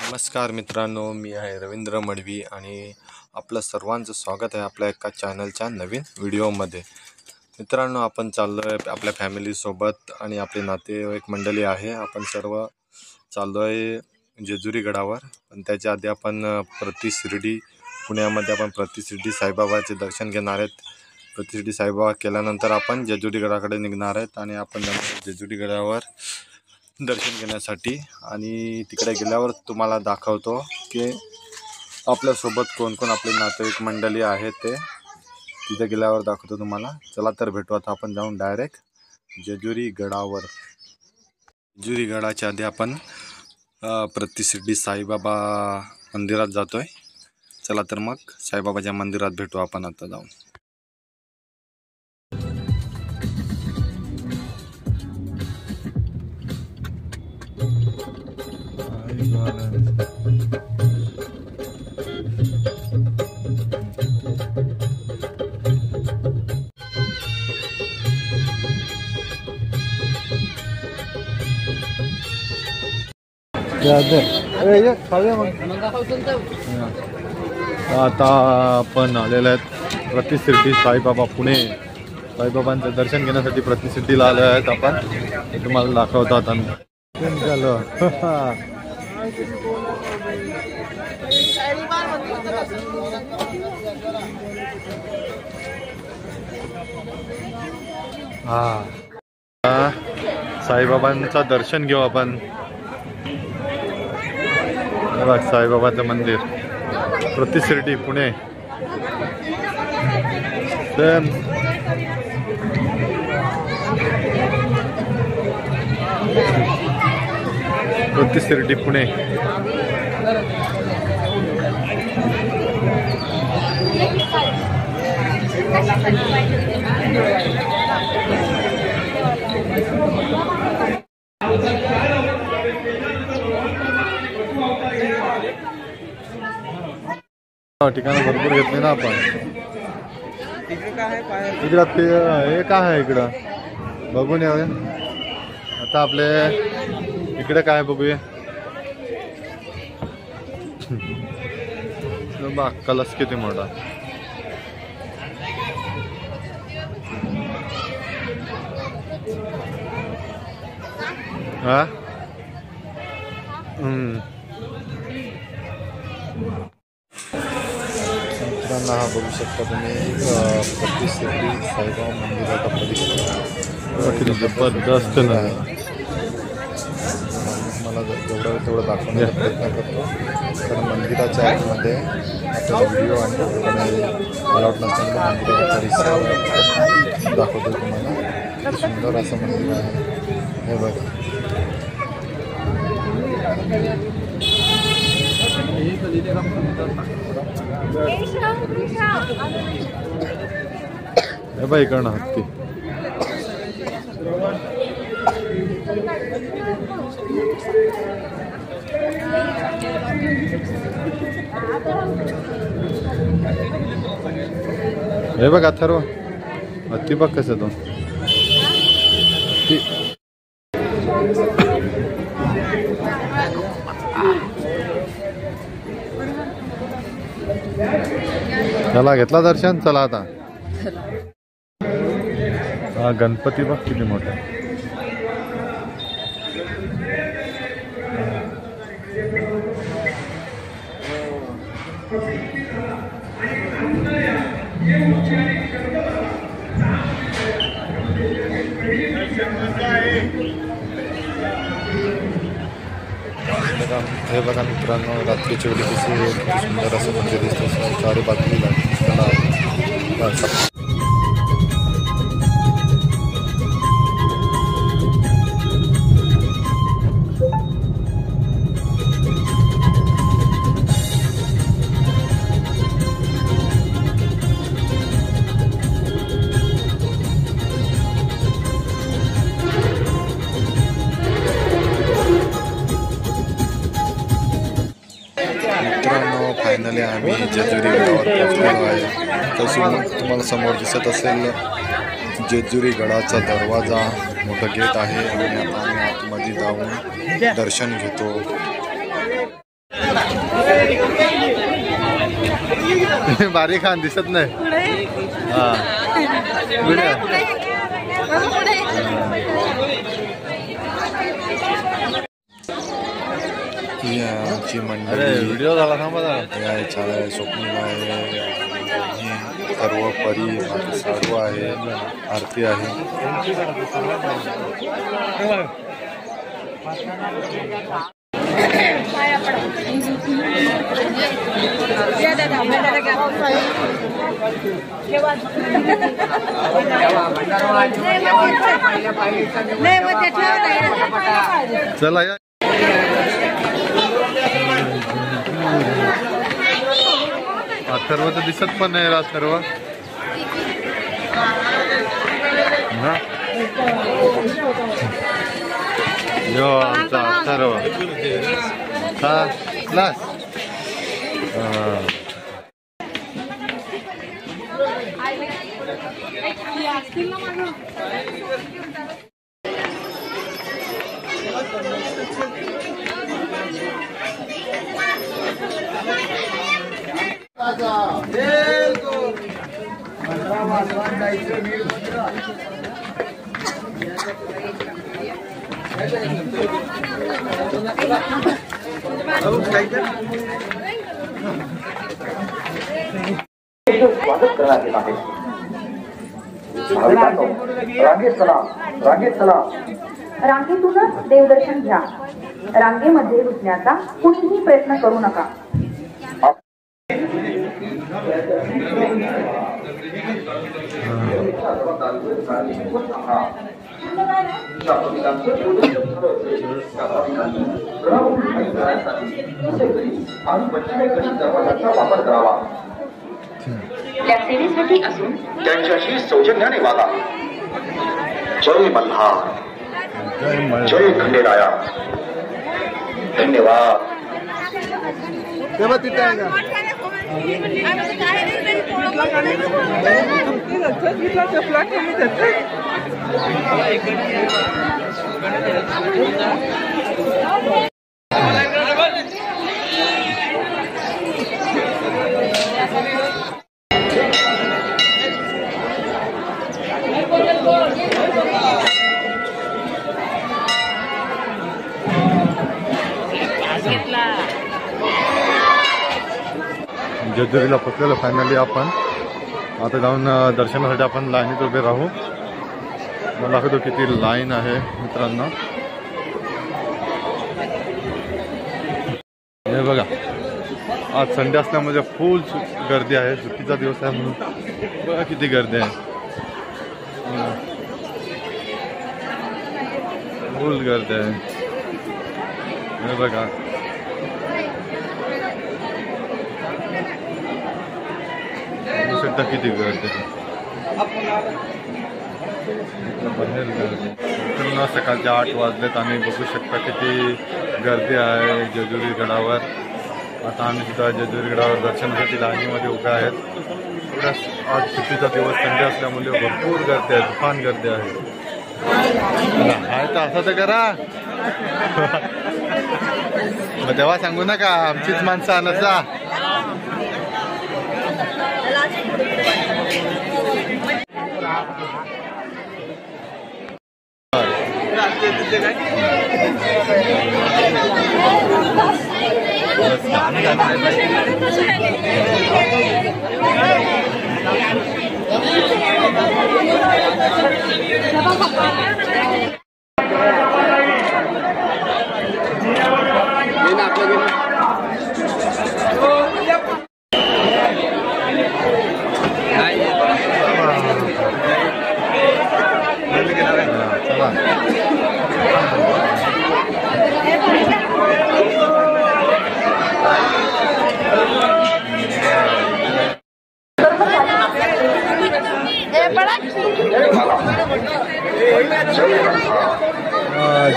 नमस्कार मित्रांनो, मी आहे रवींद्र मडवी आणि आपलं सर्वांचं स्वागत आहे आपल्या एका चॅनलच्या नवीन व्हिडिओमध्ये। मित्रांनो, आपण चाललो आहे आपल्या फॅमिलीसोबत आणि आपले नातेवाईक मंडळी आहे। आपण सर्व चाललो आहे जेजुरी गडावर, पण त्याच्या आधी आपण प्रतिशिर्डी पुण्यामध्ये आपण प्रतिशिर्डी साईबाबाचे दर्शन घेणार आहेत। प्रतिशिर्डी साईबाबा केल्यानंतर आपण जेजुरी गडाकडे निघणार आहेत आणि आपण जेजुरी गडावर दर्शन घेण्यासाठी आणि तिकडे गेल्यावर तुम्हाला दाखवतो की आपल्यासोबत कोण कोण आपले नातेवाईक मंडळी आहेत ते तिथे गेल्यावर दाखवतो तुम्हाला। चला तर भेटू आता आपण जाऊन डायरेक्ट जेजुरी गडावर। जेजुरी गडाच्या आधी आपण प्रतिशिर्डी साईबाबा मंदिरात जातोय। चला तर मग साईबाबाच्या मंदिरात भेटू आपण आता जाऊन। आता आपण आलेले आहेत प्रतिशिर्डी साईबाबा पुणे। साईबाबांचं दर्शन घेण्यासाठी प्रतिशिर्डीला आले आहेत आपण। तुम्हाला दाखवतो आता साईबाबांचं दर्शन घेऊ आपण। साईबाबाचं मंदिर प्रतिशिर्डी पुणे। प्रतिशिर्डी पुणे। ठिकाण भरपूर घेतले ना आपण। इकडं हे काय आहे इकडं बघून यावे। आता आपले इकडे काय बघूया। कलश किती मोठा। हा हा बघू शकता तुम्ही प्रतिशिर्डी साईबाबा मंदिराचा परिसर जबरदस्त आहे। मला जेवढं तेवढं दाखवण्याचा प्रयत्न करतो, कारण मंदिराच्या आतमध्ये आपल्याला व्हिडिओ आणि अलाउड नसताना मंदिराचा परिसर दाखवतो तुम्हाला। सुंदर असं मंदिर आहे हे बघा। हे बाई इकडनं हत्ती। हे बघ अथर्व हत्ती बघ कसं तो चला घेतला दर्शन। चला आता हा गणपती बघ किती मोठा। हे बघा मित्रांनो, रात्रीच्या वेळी कशी सुंदर असं मंदिर दिसतं। चारी बाजूला फायनली आम्ही जेजुरी गडावर पोहोचलेलो आहे। तसं तुम्हाला समोर दिसत असेल जेजुरी गडाचा दरवाजा, मोठा गेट आहे आणि आता आम्ही आतमध्ये जाऊन दर्शन घेतो। बारी खान दिसत नाही. हा आमची मंडळी व्हिडिओ झाला थांबा. स्वप्नील आहे, सर्व परी सर्व आहे, आरती आहे. चला या सर्व तर दिसत पण नाही सर्व. यो आमचा सर्व हा क्लास. स्वागत करण्यात येत आहे. भाविकांनो, रांगेत चला, रांगेत चला. रांगेतूनच देवदर्शन घ्या. रांगेमध्ये घुसण्याचा कुणीही प्रयत्न करू नका. वापर करावा. त्या सेवेसाठी असून त्यांच्याशी सौजन्याने वागा. जय मल्हार, जय खंडेराया. धन्यवाद. तेव्हा तिथे आहे का? जेजुरीला पोचलेलो फायनली आपण. आता जाऊन दर्शनासाठी आपण लाईनीत उभे राहू. मला दाखवतो किती लाईन आहे मित्रांनो. हे बघा, आज संडे असल्यामुळे फुल गर्दी आहे. सुट्टीचा दिवस आहे म्हणून बघा किती गर्दी आहे. फुल गर्दी आहे. हे बघा, किती गर्दी बाहेर गर्दी. सकाळचे 8 वाजलेत. आम्ही बघू शकता किती गर्दी आहे जेजुरी गडावर. आता आम्ही सुद्धा जेजुरी गडावर दर्शनासाठी लाईनीमध्ये उभे आहेत. आज सुट्टीचा दिवस संडे असल्यामुळे भरपूर गर्दी आहे, तुफान गर्दी आहे. आहे तर असं तर करा. मग तेव्हा सांगू नका आमचीच माणसं आणत जा.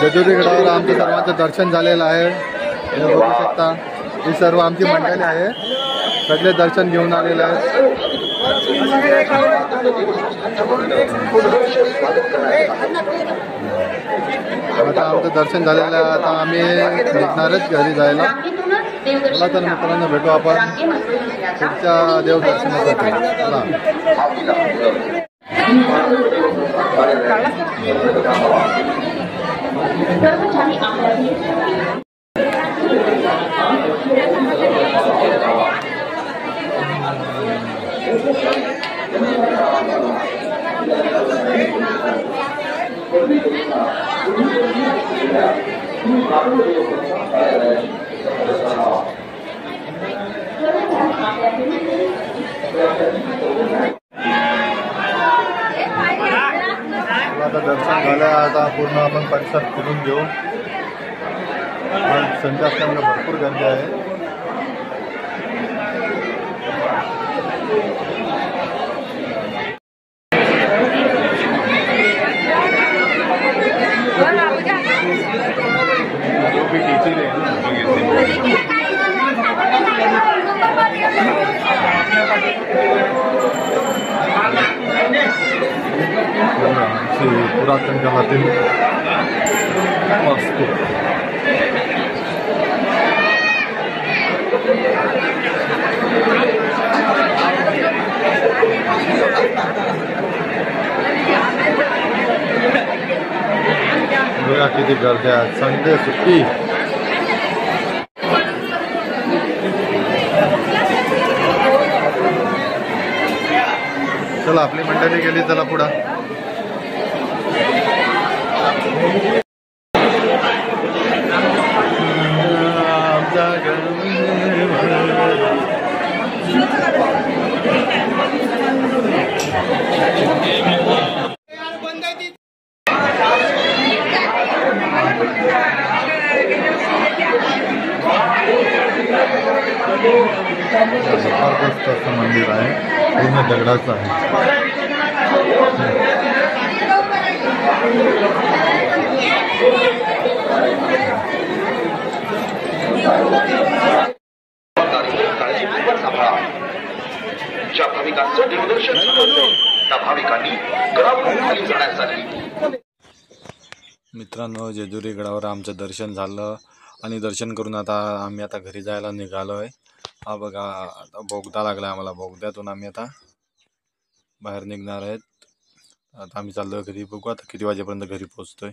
जेजुरी गडावर आमचं सर्वांचं दर्शन झालेलं आहे. हे बघू शकता, ही सर्व आमची मंडळी आहे. सगळे दर्शन घेऊन आलेले आहेत. आता आमचं दर्शन झालेलं आहे. आता आम्ही निघणारच घरी जायला. चला तर मित्रांनो, भेटू आपण पुढच्या देवदर्शनासाठी. चला. कर्मचारी आपल्या आता दर्शन झालं. आता पूर्ण आपण परिसर फिरून घेऊ. आज संध्या असल्यामुळे भरपूर गर्दी आहे. पुरातन काळातील वास्तू. बघा किती गर्दी आहे. संडे सुट्टी. चला आपली मंडळी गेली. चला पुढं. जबरदस्त असं मंदिर आहे. पूर्ण दगडाचं आहे. काळजीपूर्वक सांभाळा. ज्या भाविकांचं देवदर्शन झालं त्या भाविकांनी गडावरून खाली जाण्यासाठी. मित्रांनो, जेजुरी गडावर आमचं दर्शन झालं आणि दर्शन करून आता आम्ही आता घरी जायला निघालो आहे. हा बघा, आता बोगदा लागला आम्हाला. बोगद्यातून आम्ही आता बाहेर निघणार आहेत. आता आम्ही चाललो घरी. बघू आता किती वाजेपर्यंत घरी पोहोचतोय.